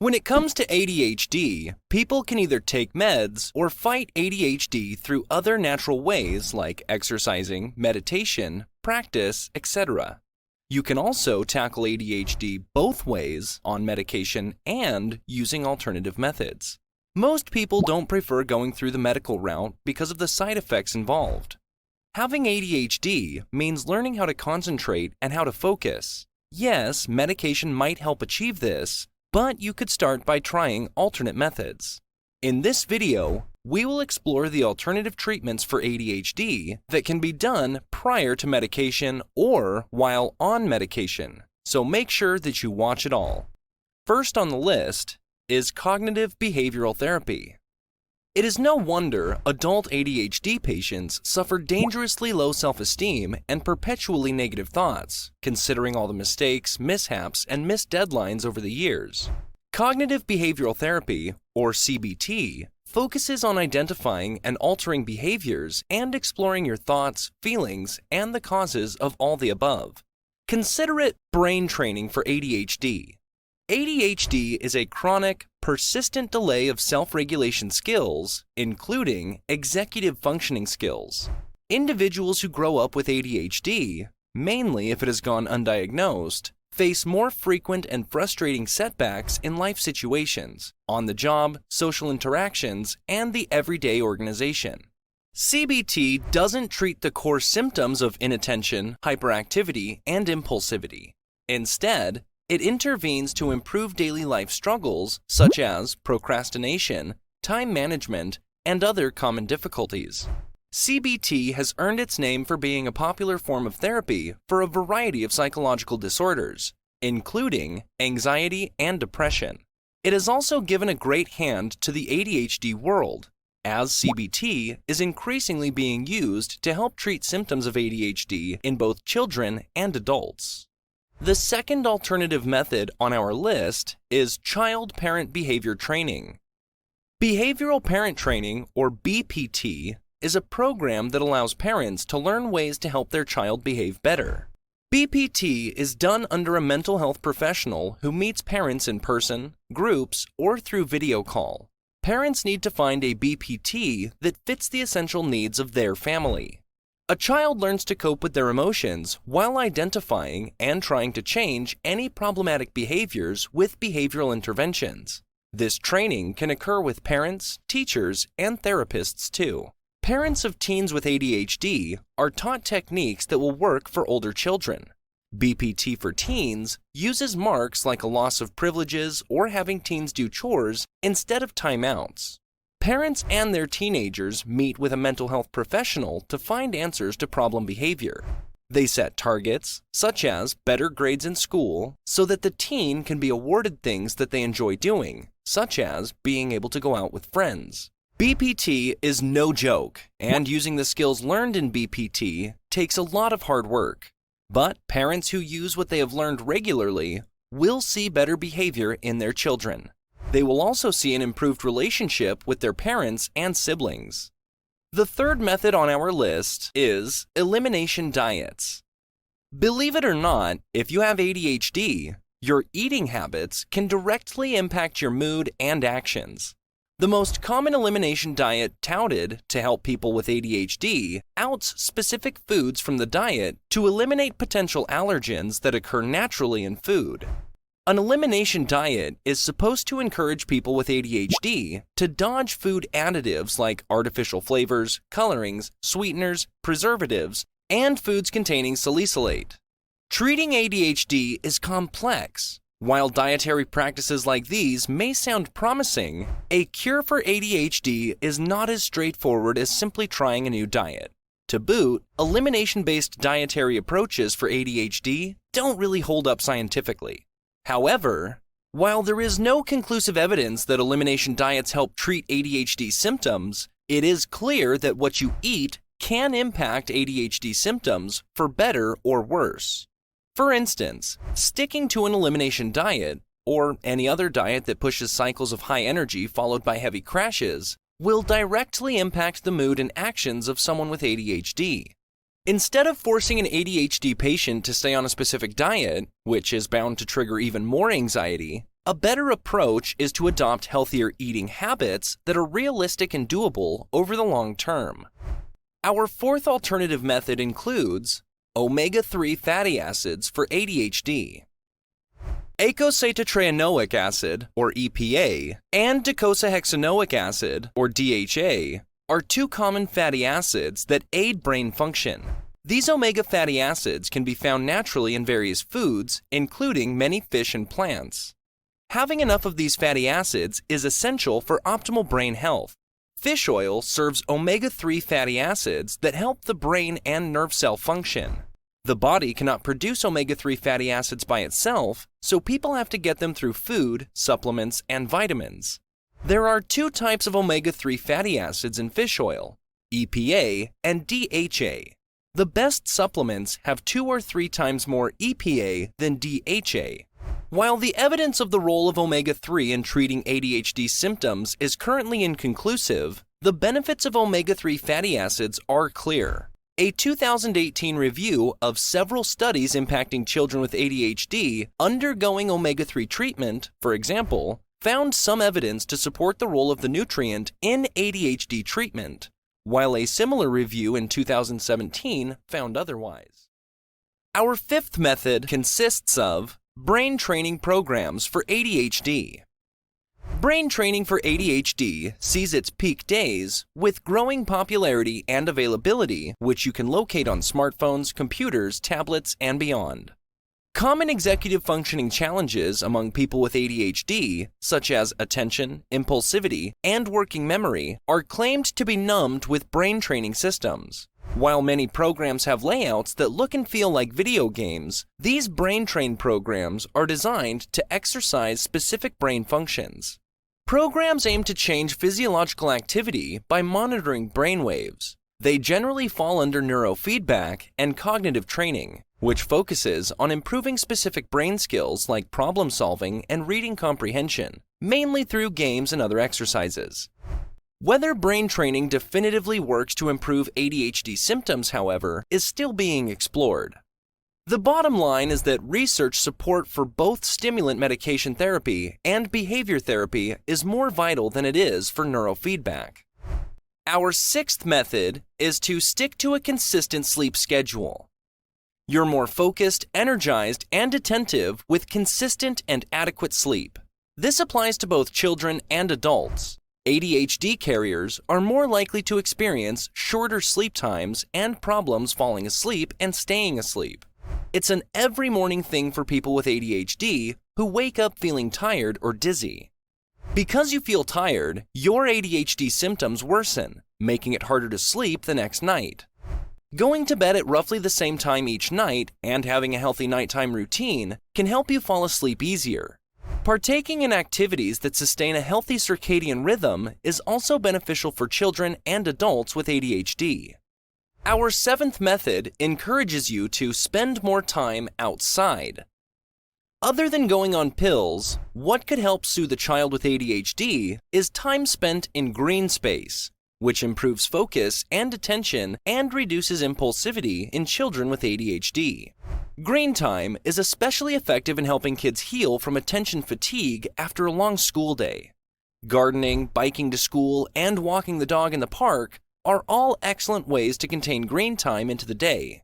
When it comes to ADHD, people can either take meds or fight ADHD through other natural ways like exercising, meditation, practice, etc. You can also tackle ADHD both ways, on medication and using alternative methods. Most people don't prefer going through the medical route because of the side effects involved. Having ADHD means learning how to concentrate and how to focus. Yes, medication might help achieve this, but you could start by trying alternate methods. In this video, we will explore the alternative treatments for ADHD that can be done prior to medication or while on medication, so make sure that you watch it all. First on the list is cognitive behavioral therapy. It is no wonder adult ADHD patients suffer dangerously low self-esteem and perpetually negative thoughts, considering all the mistakes, mishaps, and missed deadlines over the years. Cognitive behavioral therapy, or CBT, focuses on identifying and altering behaviors and exploring your thoughts, feelings, and the causes of all the above. Consider it brain training for ADHD. ADHD is a chronic, persistent delay of self-regulation skills, including executive functioning skills. Individuals who grow up with ADHD, mainly if it has gone undiagnosed, face more frequent and frustrating setbacks in life situations, on the job, social interactions, and the everyday organization. CBT doesn't treat the core symptoms of inattention, hyperactivity, and impulsivity. Instead, it intervenes to improve daily life struggles such as procrastination, time management, and other common difficulties. CBT has earned its name for being a popular form of therapy for a variety of psychological disorders, including anxiety and depression. It has also given a great hand to the ADHD world, as CBT is increasingly being used to help treat symptoms of ADHD in both children and adults. The second alternative method on our list is child-parent behavior training. Behavioral parent training, or BPT, is a program that allows parents to learn ways to help their child behave better. BPT is done under a mental health professional who meets parents in person, groups, or through video call. Parents need to find a BPT that fits the essential needs of their family. A child learns to cope with their emotions while identifying and trying to change any problematic behaviors with behavioral interventions. This training can occur with parents, teachers, and therapists too. Parents of teens with ADHD are taught techniques that will work for older children. BPT for teens uses marks like a loss of privileges or having teens do chores instead of timeouts. Parents and their teenagers meet with a mental health professional to find answers to problem behavior. They set targets, such as better grades in school, so that the teen can be awarded things that they enjoy doing, such as being able to go out with friends. BPT is no joke, and using the skills learned in BPT takes a lot of hard work. But parents who use what they have learned regularly will see better behavior in their children. They will also see an improved relationship with their parents and siblings. The third method on our list is Elimination Diets. Believe it or not, if you have ADHD, your eating habits can directly impact your mood and actions. The most common elimination diet touted to help people with ADHD outs specific foods from the diet to eliminate potential allergens that occur naturally in food. An elimination diet is supposed to encourage people with ADHD to dodge food additives like artificial flavors, colorings, sweeteners, preservatives, and foods containing salicylate. Treating ADHD is complex. While dietary practices like these may sound promising, a cure for ADHD is not as straightforward as simply trying a new diet. To boot, elimination-based dietary approaches for ADHD don't really hold up scientifically. However, while there is no conclusive evidence that elimination diets help treat ADHD symptoms, it is clear that what you eat can impact ADHD symptoms for better or worse. For instance, sticking to an elimination diet, or any other diet that pushes cycles of high energy followed by heavy crashes, will directly impact the mood and actions of someone with ADHD. Instead of forcing an ADHD patient to stay on a specific diet, which is bound to trigger even more anxiety, A better approach is to adopt healthier eating habits that are realistic and doable over the long term. Our fourth alternative method includes omega-3 fatty acids for ADHD. Eicosapentaenoic acid, or EPA, and docosahexaenoic acid, or DHA, are two common fatty acids that aid brain function. These omega fatty acids can be found naturally in various foods, including many fish and plants. Having enough of these fatty acids is essential for optimal brain health. Fish oil serves omega-3 fatty acids that help the brain and nerve cell function. The body cannot produce omega-3 fatty acids by itself, so people have to get them through food, supplements, and vitamins. There are two types of omega-3 fatty acids in fish oil, EPA and DHA. The best supplements have 2 or 3 times more EPA than DHA. While the evidence of the role of omega-3 in treating ADHD symptoms is currently inconclusive, the benefits of omega-3 fatty acids are clear. A 2018 review of several studies impacting children with ADHD undergoing omega-3 treatment, for example, found some evidence to support the role of the nutrient in ADHD treatment, while a similar review in 2017 found otherwise. Our fifth method consists of brain training programs for ADHD. Brain training for ADHD sees its peak days with growing popularity and availability, which you can locate on smartphones, computers, tablets, and beyond. Common executive functioning challenges among people with ADHD, such as attention, impulsivity, and working memory, are claimed to be numbed with brain training systems. While many programs have layouts that look and feel like video games, these brain train programs are designed to exercise specific brain functions. Programs aim to change physiological activity by monitoring brain waves. They generally fall under neurofeedback and cognitive training, which focuses on improving specific brain skills like problem solving and reading comprehension, mainly through games and other exercises. Whether brain training definitively works to improve ADHD symptoms, however, is still being explored. The bottom line is that research support for both stimulant medication therapy and behavior therapy is more vital than it is for neurofeedback. Our sixth method is to stick to a consistent sleep schedule. You're more focused, energized, and attentive with consistent and adequate sleep. This applies to both children and adults. ADHD carriers are more likely to experience shorter sleep times and problems falling asleep and staying asleep. It's an every morning thing for people with ADHD who wake up feeling tired or dizzy. Because you feel tired, your ADHD symptoms worsen, making it harder to sleep the next night. Going to bed at roughly the same time each night and having a healthy nighttime routine can help you fall asleep easier. Partaking in activities that sustain a healthy circadian rhythm is also beneficial for children and adults with ADHD. Our seventh method encourages you to spend more time outside. Other than going on pills, what could help soothe a child with ADHD is time spent in green space, which improves focus and attention and reduces impulsivity in children with ADHD. Green time is especially effective in helping kids heal from attention fatigue after a long school day. Gardening, biking to school, and walking the dog in the park are all excellent ways to contain green time into the day.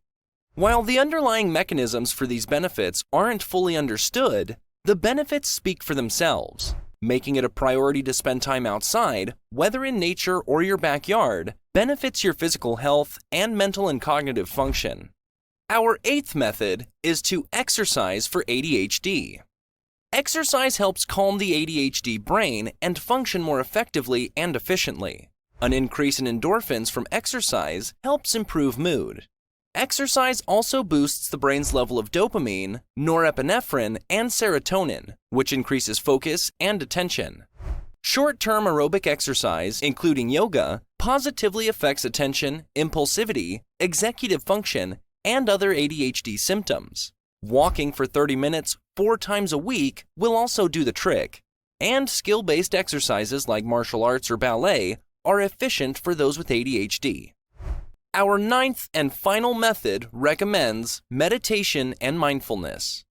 While the underlying mechanisms for these benefits aren't fully understood, the benefits speak for themselves. Making it a priority to spend time outside, whether in nature or your backyard, benefits your physical health and mental and cognitive function. Our eighth method is to exercise for ADHD. Exercise helps calm the ADHD brain and function more effectively and efficiently. An increase in endorphins from exercise helps improve mood. Exercise also boosts the brain's level of dopamine, norepinephrine, and serotonin, which increases focus and attention. Short-term aerobic exercise, including yoga, positively affects attention, impulsivity, executive function, and other ADHD symptoms. Walking for 30 minutes 4 times a week will also do the trick, and skill-based exercises like martial arts or ballet are efficient for those with ADHD. Our ninth and final method recommends meditation and mindfulness.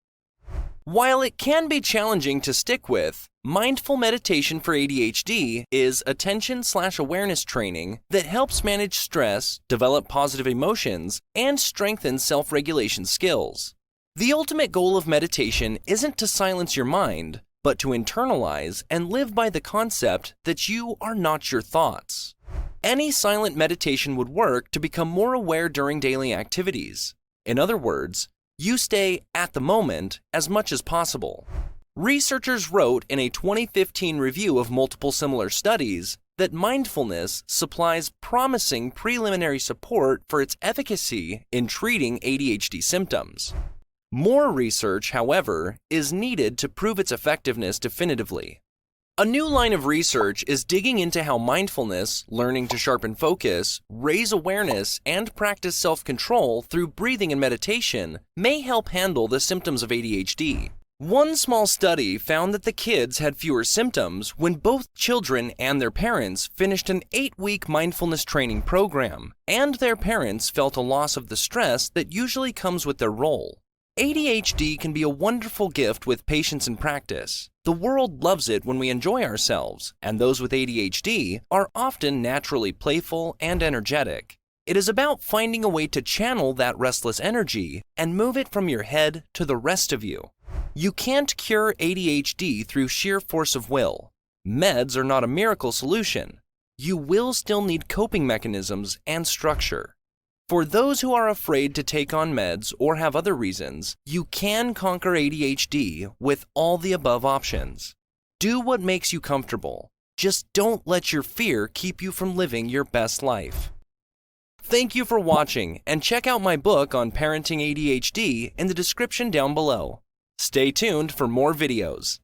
While it can be challenging to stick with, mindful meditation for ADHD is attention/awareness training that helps manage stress, develop positive emotions, and strengthen self-regulation skills. The ultimate goal of meditation isn't to silence your mind, but to internalize and live by the concept that you are not your thoughts. Any silent meditation would work to become more aware during daily activities. In other words, you stay at the moment as much as possible. Researchers wrote in a 2015 review of multiple similar studies that mindfulness supplies promising preliminary support for its efficacy in treating ADHD symptoms. More research, however, is needed to prove its effectiveness definitively. A new line of research is digging into how mindfulness, learning to sharpen focus, raise awareness, and practice self-control through breathing and meditation may help handle the symptoms of ADHD. One small study found that the kids had fewer symptoms when both children and their parents finished an 8-week mindfulness training program, and their parents felt a loss of the stress that usually comes with their role. ADHD can be a wonderful gift with patience and practice. The world loves it when we enjoy ourselves, and those with ADHD are often naturally playful and energetic. It is about finding a way to channel that restless energy and move it from your head to the rest of you. You can't cure ADHD through sheer force of will. Meds are not a miracle solution. You will still need coping mechanisms and structure. For those who are afraid to take on meds or have other reasons, you can conquer ADHD with all the above options. Do what makes you comfortable. Just don't let your fear keep you from living your best life. Thank you for watching, and check out my book on parenting ADHD in the description down below. Stay tuned for more videos.